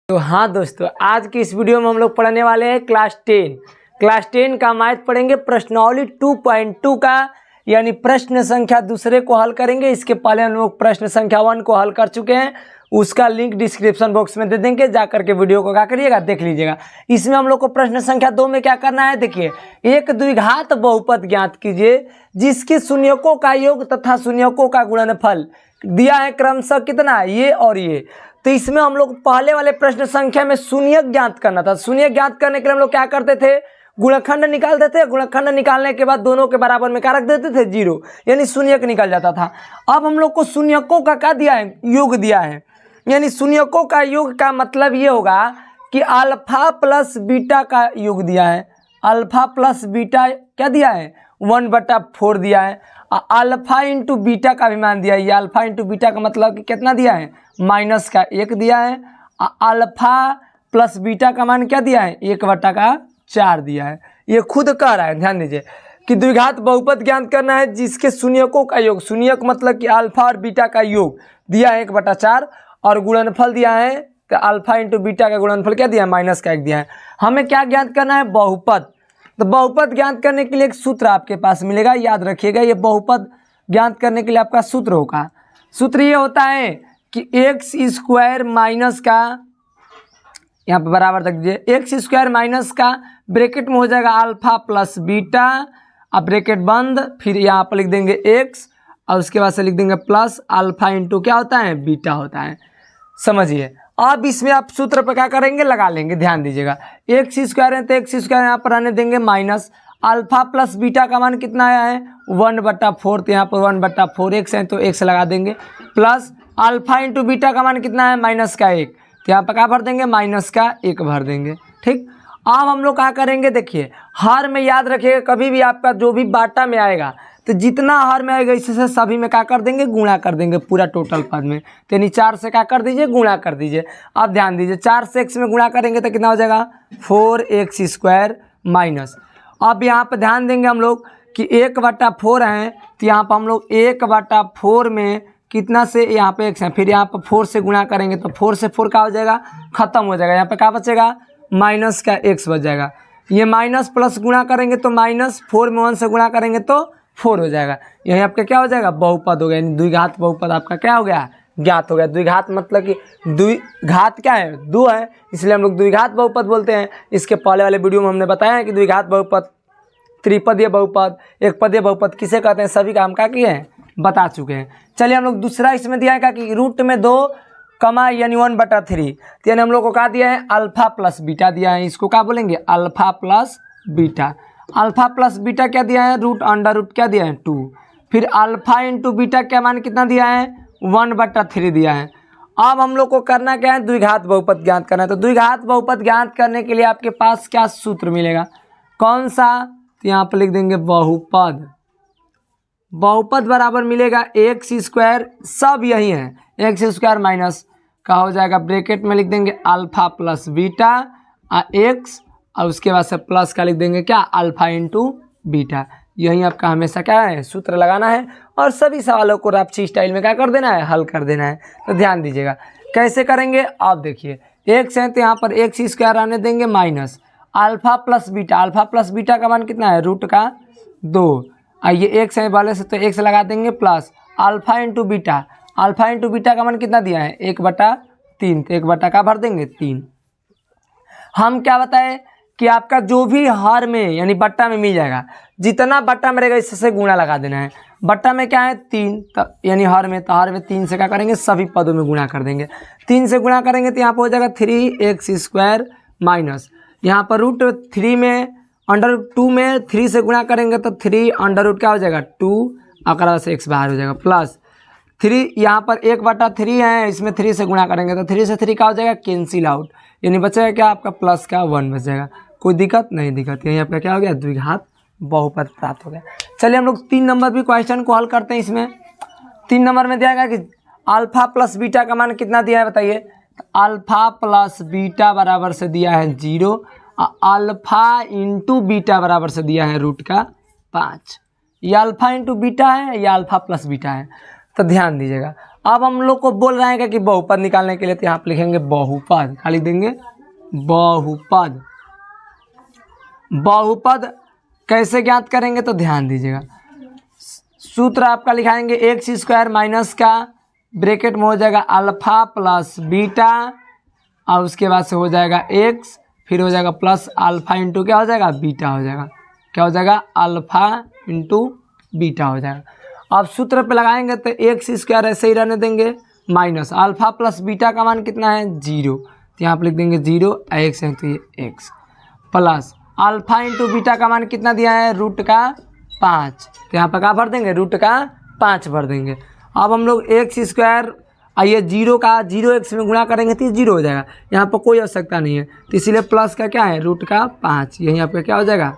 तो हाँ दोस्तों, आज की इस वीडियो में हम लोग पढ़ने वाले हैं क्लास 10 का मैथ पढ़ेंगे। प्रश्नावली 2.2 का यानी प्रश्न संख्या दूसरे को हल करेंगे। इसके पहले हम लोग प्रश्न संख्या 1 को हल कर चुके हैं, उसका लिंक डिस्क्रिप्शन बॉक्स में दे देंगे, जाकर के वीडियो को क्या करिएगा, देख लीजिएगा। इसमें हम लोग को प्रश्न संख्या 2 में क्या करना है, देखिए, एक द्विघात बहुपद ज्ञात कीजिए जिसके शून्यकों का योग तथा शून्यकों का गुणनफल दिया है क्रमशः कितना, ये और ये। तो इसमें हम लोग पहले वाले प्रश्न संख्या में शून्यक ज्ञात करना था। शून्यक ज्ञात करने के लिए हम लोग क्या करते थे, गुणनखंड निकालते थे। गुणनखंड निकालने के बाद दोनों के बराबर में क्या रख देते थे, 0, यानी शून्यक निकल जाता था। अब हम लोग को शून्यकों का क्या दिया है, योग दिया है, यानी शून्यकों का योग का मतलब ये होगा कि अल्फा प्लस बीटा का योग दिया है। अल्फा प्लस बीटा क्या दिया है, 1/4 दिया है। अल्फा इंटू बीटा का भी मान दिया है। ये अल्फा इंटू बीटा का मतलब कि कितना दिया है, -1 दिया है। अल्फा प्लस बीटा का मान क्या दिया है, 1/4 दिया है। ये खुद कह रहा है, ध्यान दीजिए कि द्विघात बहुपद ज्ञात करना है जिसके शून्यकों का योग, शून्यक मतलब कि अल्फा और बीटा का योग दिया है 1/4, और गुणनफल दिया है कि अल्फा इंटू बीटा का गुणनफल क्या दिया है, -1 दिया है। हमें क्या ज्ञात करना है, बहुपद। तो बहुपद ज्ञात करने के लिए एक सूत्र आपके पास मिलेगा, याद रखिएगा। ये बहुपद ज्ञात करने के लिए आपका सूत्र होगा। सूत्र ये होता है कि x² माइनस का, यहाँ पर बराबर रख दीजिए, x² माइनस का ब्रैकेट में हो जाएगा अल्फा प्लस बीटा, अब ब्रैकेट बंद, फिर यहाँ पर लिख देंगे x और उसके बाद से लिख देंगे प्लस अल्फा इंटू क्या होता है, बीटा होता है। समझिए। अब इसमें आप सूत्र पर क्या करेंगे, लगा लेंगे। ध्यान दीजिएगा, x² है तो x² यहाँ पर आने देंगे माइनस अल्फा प्लस बीटा का मान कितना आया है, 1/4, तो यहाँ पर 1/4 x है तो x लगा देंगे, प्लस अल्फा इंटू बीटा का मान कितना है, -1, तो यहाँ पर क्या भर देंगे, -1 भर देंगे। ठीक। अब हम लोग क्या करेंगे, देखिए, हर में याद रखिएगा, कभी भी आपका जो भी बाटा में आएगा तो जितना हर में आएगा इससे सभी में क्या कर देंगे, गुणा कर देंगे पूरा टोटल पद में। तो यानी 4 से क्या कर दीजिए, गुणा कर दीजिए। अब ध्यान दीजिए, 4 से x में गुणा करेंगे तो कितना हो जाएगा, 4x² माइनस। अब यहाँ पर ध्यान देंगे हम लोग कि 1/4 है, तो यहाँ पर हम लोग 1/4 में कितना से यहाँ पे x है, फिर यहाँ पर 4 से गुणा करेंगे तो 4 से 4 का हो जाएगा, खत्म हो जाएगा। यहाँ पे क्या बचेगा, -x बच जाएगा। ये माइनस प्लस गुणा करेंगे तो -4 में 1 से गुणा करेंगे तो 4 हो जाएगा। यही आपका क्या हो जाएगा, बहुपद हो गया, यानी द्विघात बहुपद आपका क्या हो गया, ज्ञात हो गया। द्विघात मतलब कि द्विघात क्या है, 2 है, इसलिए हम लोग द्विघात बहुपद बोलते हैं। इसके पहले वाले वीडियो में हमने बताया है कि द्विघात बहुपद, त्रिपदीय बहुपद, एकपदीय बहुपद किसे कहते हैं, सभी काम क्या किए हैं, बता चुके हैं। चलिए हम लोग दूसरा इसमें दिया है कि रूट में 2 कमा यानी 1/3, तो यानी हम लोग को क्या दिया है, अल्फा प्लस बीटा दिया है। इसको क्या बोलेंगे, alpha plus beta. Alpha plus beta क्या दिया है, √√, क्या दिया है, 2। फिर अल्फा इंटू बीटा क्या मान कितना दिया है, 1/3 दिया है। अब हम लोग को करना क्या है, द्विघात बहुपद ज्ञात करना है। तो द्विघात बहुपद ज्ञात करने के लिए आपके पास क्या सूत्र मिलेगा, कौन सा, तो यहाँ पर लिख देंगे बहुपद। बहुपद बराबर मिलेगा x², सब यही है, x² माइनस का हो जाएगा, ब्रैकेट में लिख देंगे अल्फा प्लस बीटा x, और उसके बाद से प्लस का लिख देंगे क्या, अल्फा इंटू बीटा। यही आपका हमेशा क्या है, सूत्र लगाना है, और सभी सवालों को रापची स्टाइल में क्या कर देना है, हल कर देना है। तो ध्यान दीजिएगा कैसे करेंगे। आप देखिए, x है तो यहाँ पर x² आने देंगे minus alpha plus beta. Alpha plus beta का मान कितना है, √2। ये x है वाले से तो x लगा देंगे, plus alpha into beta. Alpha into beta का मान कितना दिया है, 1/3, तो 1 का भर देंगे 3। हम क्या बताए कि आपका जो भी हर में यानी बट्टा में मिल जाएगा, जितना बट्टा में रहेगा इससे गुणा लगा देना है। बट्टा में क्या है, 3, तो यानी हर में, तो हर में 3 से क्या करेंगे, सभी पदों में गुणा कर देंगे। 3 से गुणा करेंगे तो यहाँ पर हो जाएगा 3x² माइनस, यहाँ पर √3 में √2 में 3 से गुणा करेंगे तो 3 क्या हो जाएगा, 2, अकरा से x बाहर हो जाएगा, प्लस 3 यहाँ पर 1/3 है, इसमें 3 से गुणा करेंगे तो 3 से 3 का हो जाएगा, कैंसिल आउट, यानी बचेगा क्या आपका, प्लस का 1 बच जाएगा। कोई दिक्कत नहीं, दिक्कत यही आपका क्या हो गया, द्विघात बहुपद प्राप्त हो गया। चलिए हम लोग 3 नंबर भी क्वेश्चन को हल करते हैं। इसमें 3 नंबर में दिया गया कि अल्फा प्लस बीटा का मान कितना दिया है, बताइए। अल्फा प्लस बीटा बराबर से दिया है 0, अल्फा इंटू बीटा बराबर से दिया है √5। ये अल्फा इंटू बीटा है या अल्फा प्लस बीटा है, तो ध्यान दीजिएगा। अब हम लोग को बोल रहे हैं कि बहुपद निकालने के लिए, तो यहाँ पर लिखेंगे बहुपद, क्या लिख देंगे, बहुपद। बहुपद कैसे ज्ञात करेंगे तो ध्यान दीजिएगा, सूत्र आपका लिखाएंगे एक्स स्क्वायर माइनस का ब्रैकेट में हो जाएगा अल्फा प्लस बीटा, और उसके बाद से हो जाएगा एक्स, फिर हो जाएगा प्लस अल्फा इंटू क्या हो जाएगा, बीटा हो जाएगा, क्या हो जाएगा, अल्फा इंटू बीटा हो जाएगा। अब सूत्र पे लगाएंगे तो एक्स स्क्वायर ऐसे ही रहने देंगे, माइनस अल्फा प्लस बीटा का मान कितना है 0, तो यहाँ पर लिख देंगे 0, एक्स है तो ये x, plus alpha into beta का मान कितना दिया है रूट का 5, तो यहाँ पर क्या भर देंगे, रूट का 5 भर देंगे। अब हम लोग एक्स स्क्वायर आइए 0 का 0 एक्स में गुणा करेंगे तो 0 हो जाएगा, यहाँ पर कोई आवश्यकता नहीं है, तो इसीलिए प्लस का क्या है रूट का 5, यही आपका क्या हो जाएगा,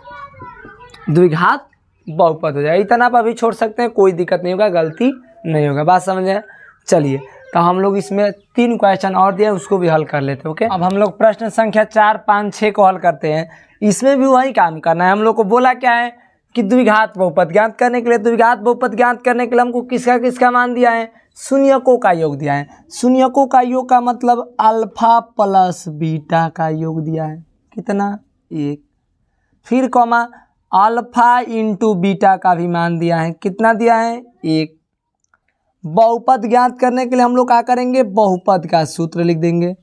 द्विघात बहुपद हो जाएगा। इतना आप अभी छोड़ सकते हैं, कोई दिक्कत नहीं होगा, गलती नहीं होगा, बात समझे। चलिए तो हम लोग इसमें 3 क्वेश्चन और दिए, उसको भी हल कर लेते हैं। ओके, अब हम लोग प्रश्न संख्या 4, 5, 6 को हल करते हैं। इसमें भी वही काम करना है। हम लोग को बोला क्या है कि द्विघात बहुपद ज्ञात करने के लिए, द्विघात बहुपद ज्ञात करने के लिए हमको किसका किसका मान दिया है, शून्यकों का योग दिया है। शून्यकों का योग का मतलब अल्फा प्लस बीटा का योग दिया है, कितना 1, फिर कॉमा अल्फा इंटू बीटा का भी मान दिया है, कितना दिया है 1। बहुपद ज्ञात करने के लिए हम लोग क्या करेंगे, बहुपद का सूत्र लिख देंगे।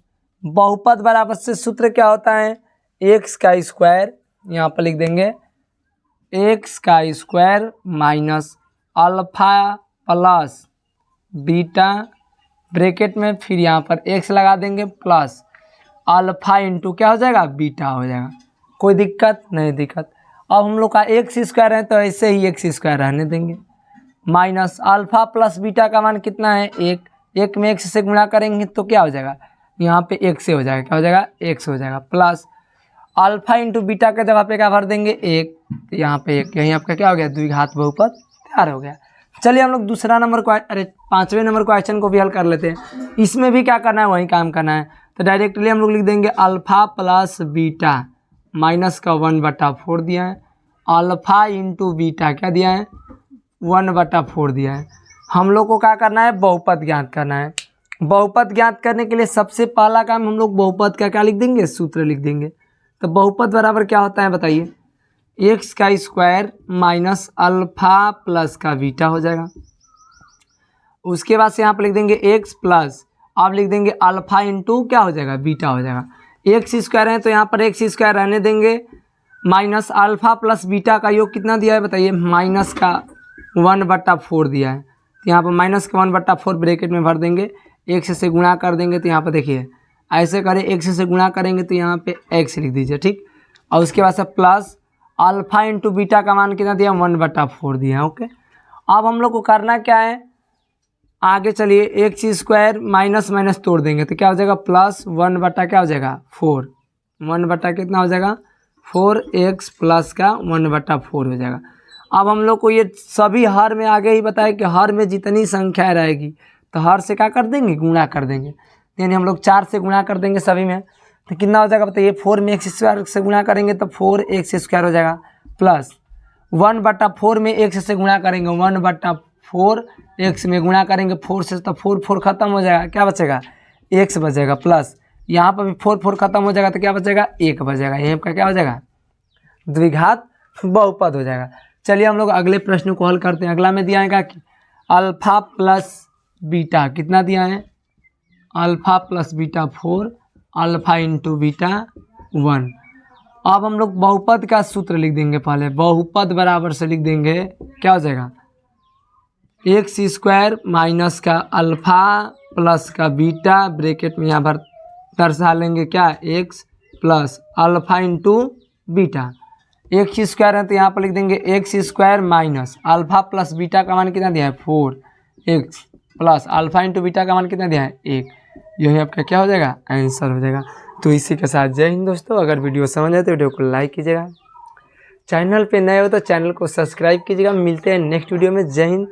बहुपद बराबर से सूत्र क्या होता है, एक्स का स्क्वायर, यहाँ पर लिख देंगे एक्स का square minus alpha plus beta bracket में, फिर यहाँ पर एक्स लगा देंगे, प्लस अल्फा इंटू क्या हो जाएगा, बीटा हो जाएगा। कोई दिक्कत नहीं, दिक्कत। अब हम लोग का एक्स स्क्वायर है तो ऐसे ही एक्स स्क्वायर रहने देंगे, माइनस अल्फा प्लस बीटा का मान कितना है 1, 1 में एक्स से गुणा करेंगे तो क्या हो जाएगा, यहाँ पे एक से हो जाएगा, क्या हो जाएगा, एक्स हो जाएगा, प्लस अल्फा इंटू बीटा के जगह पे क्या भर देंगे 1, तो यहाँ पे 1, यहीं आपका क्या हो गया, द्विघात बहुपद तैयार हो गया। चलिए हम लोग दूसरा नंबर को, अरे 5वें नंबर क्वेश्चन को भी हल कर लेते हैं। इसमें भी क्या करना है, वही काम करना है। तो डायरेक्टली हम लोग लिख देंगे अल्फा प्लस बीटा माइनस का 1/4 दिया है, अल्फा इंटू बीटा क्या दिया है 1/4 दिया है। हम लोग को क्या करना है, बहुपद ज्ञात करना है। बहुपद ज्ञात करने के लिए सबसे पहला काम हम लोग बहुपद का क्या लिख देंगे, सूत्र लिख देंगे। तो बहुपद बराबर क्या होता है बताइए, एक्स का स्क्वायर माइनस अल्फा प्लस का बीटा हो जाएगा। उसके बाद से यहाँ पर लिख देंगे एक्स प्लस, अब लिख देंगे अल्फा इंटू क्या हो जाएगा, बीटा हो जाएगा। एक्स स्क्वायर है तो यहाँ पर एक्स स्क्वायर रहने देंगे, माइनस अल्फा प्लस बीटा का योग कितना दिया है बताइए, माइनस का 1/4 दिया है। तो यहाँ पर माइनस का 1/4 ब्रैकेट में भर देंगे, एक्स से गुणा कर देंगे, तो यहाँ पर देखिए ऐसे करें, एक्स से गुणा करेंगे तो यहाँ पे एक्स लिख दीजिए, ठीक। और उसके बाद से प्लस अल्फा इंटू बीटा का मान कितना दिया 1/4 दिया, ओके। अब हम लोग को करना क्या है, आगे चलिए, एक्स स्क्वायर माइनस माइनस तोड़ देंगे तो क्या हो जाएगा, प्लस 1/4 क्या हो जाएगा 4, 1/4 कितना हो जाएगा 4x प्लस का 1/4 हो जाएगा। अब हम लोग को ये सभी हर में आगे ही बताया कि हर में जितनी संख्या रहेगी तो हर से क्या कर देंगे, गुणा कर देंगे। यानी हम लोग 4 से गुणा कर देंगे सभी में, तो कितना हो जाएगा बताइए, 4 में एक्स स्क्वायर से गुणा करेंगे तो 4x स्क्वायर हो जाएगा, प्लस 1/4 में x से गुणा करेंगे 1/4, x में गुणा करेंगे 4 से तो 4 खत्म हो जाएगा, क्या बचेगा x बचेगा, प्लस यहाँ पर भी 4 खत्म हो जाएगा तो क्या बचेगा 1 बचेगा, यहीं का क्या हो जाएगा, द्विघात बहुपद हो जाएगा। चलिए हम लोग अगले प्रश्न को हल करते हैं। अगला में दिया है कि अल्फा प्लस बीटा कितना दिया है, alpha plus beta 4, alpha into beta 1। अब हम लोग बहुपद का सूत्र लिख देंगे। पहले बहुपद बराबर से लिख देंगे, क्या हो जाएगा, एक्स स्क्वायर माइनस का अल्फा प्लस का बीटा ब्रैकेट में यहाँ पर दर्शा लेंगे क्या, x plus alpha into beta. X square है तो यहाँ पर लिख देंगे x square minus alpha plus beta का मान कितना दिया है 4x plus alpha into beta का मान कितना दिया है 1। यही आपका क्या हो जाएगा, आंसर हो जाएगा। तो इसी के साथ जय हिंद दोस्तों। अगर वीडियो समझ आए तो वीडियो को लाइक कीजिएगा, चैनल पे नए हो तो चैनल को सब्सक्राइब कीजिएगा। मिलते हैं नेक्स्ट वीडियो में। जय हिंद।